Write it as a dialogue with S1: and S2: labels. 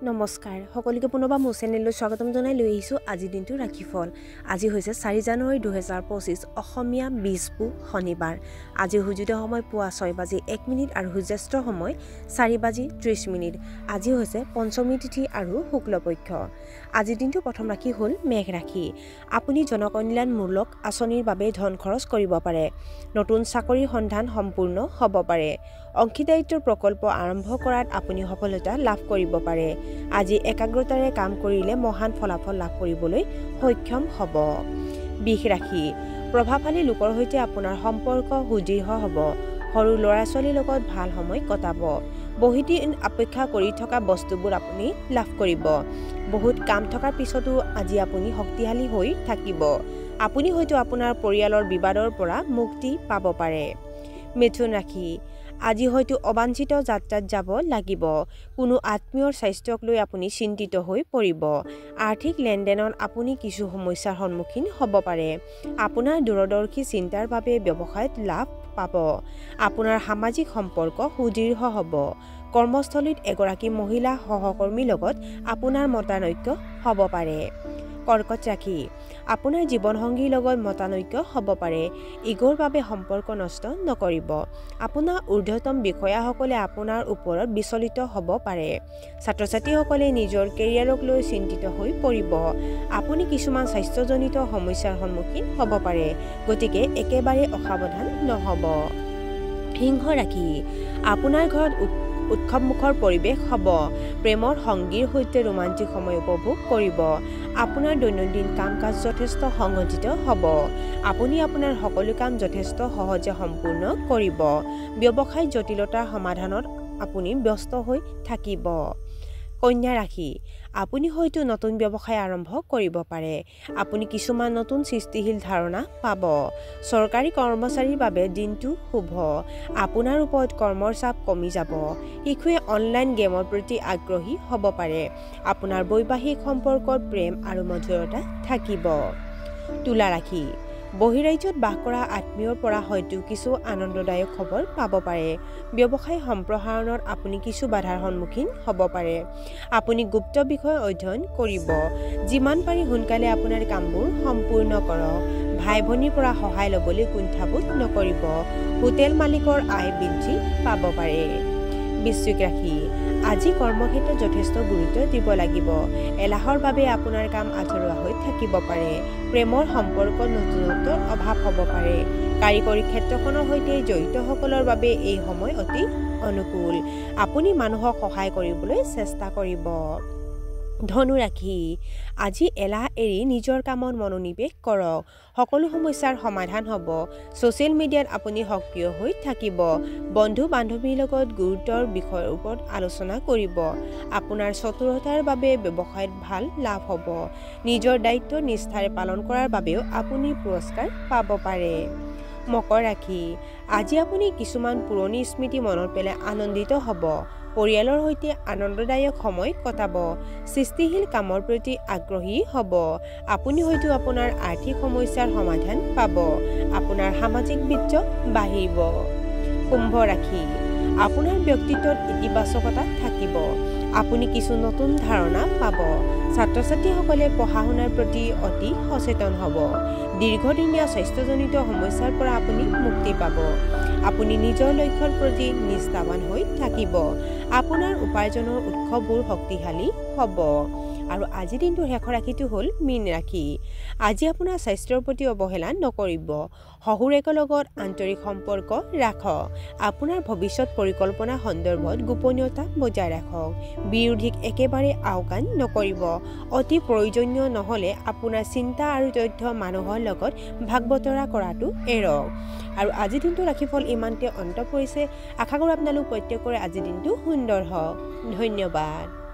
S1: নমস্কাৰ সকলোকে পুনৰবাৰ মোৰ চেনেললৈ স্বাগতম জনাই লৈ আহিছোঁ আজিৰ দিনটো ৰাশিফল। আজি হৈছে 4 জানুৱাৰী 2025 অসমীয়া 20 পুহ শনিবাৰ। আজি সূৰ্যোদয় সময় পুৱা 6:01 আৰু সূৰ্যাস্ত সময় 4:30। আজি হৈছে পঞ্চমী তিথি আৰু শুক্লপক্ষ। আজিৰ দিনটো প্ৰথম ৰাশি হ'ল মেঘ ৰাশি। আপুনি জনকল্যাণমূলক আঁচনিৰ বাবে ধন খৰচ কৰিব পাৰে। নতুন চাকৰিৰ সন্ধান সম্পূৰ্ণ হ'ব পাৰে। অংশীদাৰিত্বৰ প্ৰকল্প আৰম্ভ কৰাত আপুনি সফলতা লাভ কৰিব পাৰে। আজি একাগ্ৰতাৰে কাম কৰিলে মহান ফলাফল লাভ কৰিবলৈ সক্ষম হ'ব। বৃষ ৰাশি। প্ৰভাৱশালী লোকৰ সৈতে আপোনাৰ সম্পৰ্ক সুদৃঢ় হ'ব। সৰু ল'ৰা-ছোৱালীৰ লগত ভাল সময় কটাব। বহুদিন অপেক্ষা কৰি থকা বস্তুবোৰ আপুনি লাভ কৰিব। বহুত কাম থকাৰ পিছতো আজি আপুনি শক্তিশালী হৈ থাকিব। আপুনি হয়তো আপোনাৰ পৰিয়ালৰ বিবাদৰ পৰা মুক্তি পাব পাৰে। মিথুন ৰাশি। আজি হয়তো অবাঞ্ছিত যাত্ৰাত যাব লাগিব। কোনো আত্মীয়ৰ স্বাস্থ্যক লৈ আপুনি চিন্তিত হৈ পৰিব। আৰ্থিক লেনদেনত আপুনি কিছু সমস্যাৰ সন্মুখীন হ'ব পাৰে। আপোনাৰ দূৰদৰ্শী চিন্তাৰ বাবে ব্যৱসায়ত লাভ পাব। আপোনাৰ সামাজিক সম্পৰ্ক সুদৃঢ় হ'ব। কৰ্মস্থলীত এগৰাকী মহিলা সহকৰ্মীৰ লগত আপোনাৰ মতানৈক্য হ'ব পাৰে। কৰ্কট ৰাশি। আপোনাৰ জীৱনসংগীৰ লগত মতানৈক্য হ'ব পাৰে। ইগোৰ বাবে সম্পৰ্ক নষ্ট নকৰিব। আপোনাৰ ঊৰ্ধ্বতম বিষয়াসকলে আপোনাৰ ওপৰত বিচলিত হ'ব পাৰে। ছাত্ৰ-ছাত্ৰীসকলে নিজৰ কেৰিয়াৰক লৈ চিন্তিত হৈ পৰিব। আপুনি কিছুমান স্বাস্থ্যজনিত সমস্যাৰ সন্মুখীন হ'ব পাৰে। গতিকে একেবাৰে অসাৱধান নহ'ব। সিংহ ৰাশি। আপোনাৰ ঘৰত উৎসৱমুখৰ পৰিৱেশ হ'ব। প্ৰেমৰ সংগীৰ সৈতে ৰোমান্টিক সময় উপভোগ কৰিব। আপোনাৰ দৈনন্দিন কাম-কাজ যথেষ্ট সংগঠিত হ'ব। আপুনি আপোনাৰ সকলো কাম যথেষ্ট সহজে সম্পূৰ্ণ কৰিব। ব্যৱসায়িক জটিলতাৰ সমাধানত আপুনি ব্যস্ত হৈ থাকিব। কন্যা ৰাশি। আপুনি হয়তো নতুন ব্যৱসায় আৰম্ভ কৰিব পাৰে। আপুনি কিছুমান নতুন সৃষ্টিশীল ধাৰণা পাব। চৰকাৰী কৰ্মচাৰীৰ বাবে দিনটো শুভ। আপোনাৰ ওপৰত কৰ্মৰ চাপ কমি যাব। শিশুৱে অনলাইন গেমৰ প্ৰতি আগ্ৰহী হ'ব পাৰে। আপোনাৰ বৈবাহিক সম্পৰ্কত প্ৰেম আৰু মধুৰতা থাকিব। তুলা ৰাশি। বহিৰাজ্যত বাস কৰা আত্মীয়ৰ পৰা হয়তো কিছু আনন্দদায়ক খবৰ পাব পাৰে। ব্যৱসায় সম্প্ৰসাৰণত আপুনি কিছু বাধাৰ সন্মুখীন হ'ব পাৰে। আপুনি গুপ্ত বিষয় অধ্যয়ন কৰিব। যিমান পাৰি সোনকালে আপোনাৰ কামবোৰ সম্পূৰ্ণ কৰক। ভাই-ভনীৰ পৰা সহায় ল'বলৈ কুণ্ঠাবোধ নকৰিব। হোটেল মালিকৰ আয় বৃদ্ধি পাব পাৰে। বৃশ্চিক ৰাশি। আজি কৰ্মক্ষেত্ৰত যথেষ্ট গুৰুত্ব দিব লাগিব। এলাহৰ বাবে আপোনাৰ কাম আধৰুৱা হৈ থাকিব পাৰে। প্ৰেমৰ সম্পৰ্কত নতুনত্বৰ অভাৱ হ'ব পাৰে। কাৰিকৰী ক্ষেত্ৰখনৰ সৈতে জড়িতসকলৰ বাবে এই সময় অতি অনুকূল। আপুনি মানুহক সহায় কৰিবলৈ চেষ্টা কৰিব। ধনু ৰাশি। আজি এলাহ এৰি নিজৰ কামত মনোনিৱেশ কৰক। সকলো সমস্যাৰ সমাধান হ'ব। ছ'চিয়েল মিডিয়াত আপুনি সক্ৰিয় হৈ থাকিব। বন্ধু-বান্ধৱীৰ লগত গুৰুতৰ বিষয়ৰ ওপৰত আলোচনা কৰিব। আপোনাৰ চতুৰতাৰ বাবে ব্যৱসায়ত ভাল লাভ হ'ব। নিজৰ দায়িত্ব নিষ্ঠাৰে পালন কৰাৰ বাবেও আপুনি পুৰস্কাৰ পাব পাৰে। মকৰ ৰাশি। আজি আপুনি কিছুমান পুৰণি স্মৃতি মনত পেলাই আনন্দিত হ'ব। পৰিয়ালৰ সৈতে আনন্দদায়ক সময় কটাব। সৃষ্টিশীল কামৰ প্ৰতি আগ্ৰহী হ'ব। আপুনি হয়তো আপোনাৰ আৰ্থিক সমস্যাৰ সমাধান পাব। আপোনাৰ সামাজিক বৃত্ত বাঢ়িব। কুম্ভ ৰাশি। আপোনাৰ ব্যক্তিত্বত ইতিবাচকতা থাকিব। আপুনি কিছু নতুন ধাৰণা পাব। ছাত্ৰ-ছাত্ৰীসকলে পঢ়া-শুনাৰ প্ৰতি অতি সচেতন হ'ব। দীৰ্ঘদিনীয়া স্বাস্থ্যজনিত সমস্যাৰ পৰা আপুনি মুক্তি পাব। আপুনি নিজৰ লক্ষ্যৰ প্ৰতি নিষ্ঠাৱান হৈ থাকিব। আপোনাৰ উপাৰ্জনৰ উৎসবোৰ শক্তিশালী হ'ব। আৰু আজিৰ দিনটোৰ শেষৰ ৰাশিটো হ'ল মীন ৰাশি। আজি আপোনাৰ স্বাস্থ্যৰ প্ৰতি অৱহেলা নকৰিব। শহুৰেকৰ লগত আন্তৰিক সম্পৰ্ক ৰাখক। আপোনাৰ ভৱিষ্যত পৰিকল্পনা সন্দৰ্ভত গোপনীয়তা বজাই ৰাখক। বিৰোধীক একেবাৰে আওকাণ নকৰিব। অতি প্ৰয়োজনীয় নহ'লে আপোনাৰ চিন্তা আৰু তথ্য মানুহৰ লগত ভাগ বতৰা কৰাটো এৰক। আৰু আজিৰ দিনটো ৰাশিফল ইমানতে অন্ত পৰিছে। আশা কৰোঁ আপোনালোক প্ৰত্যেকৰে আজিৰ দিনটো সুন্দৰ হওক। ধন্যবাদ।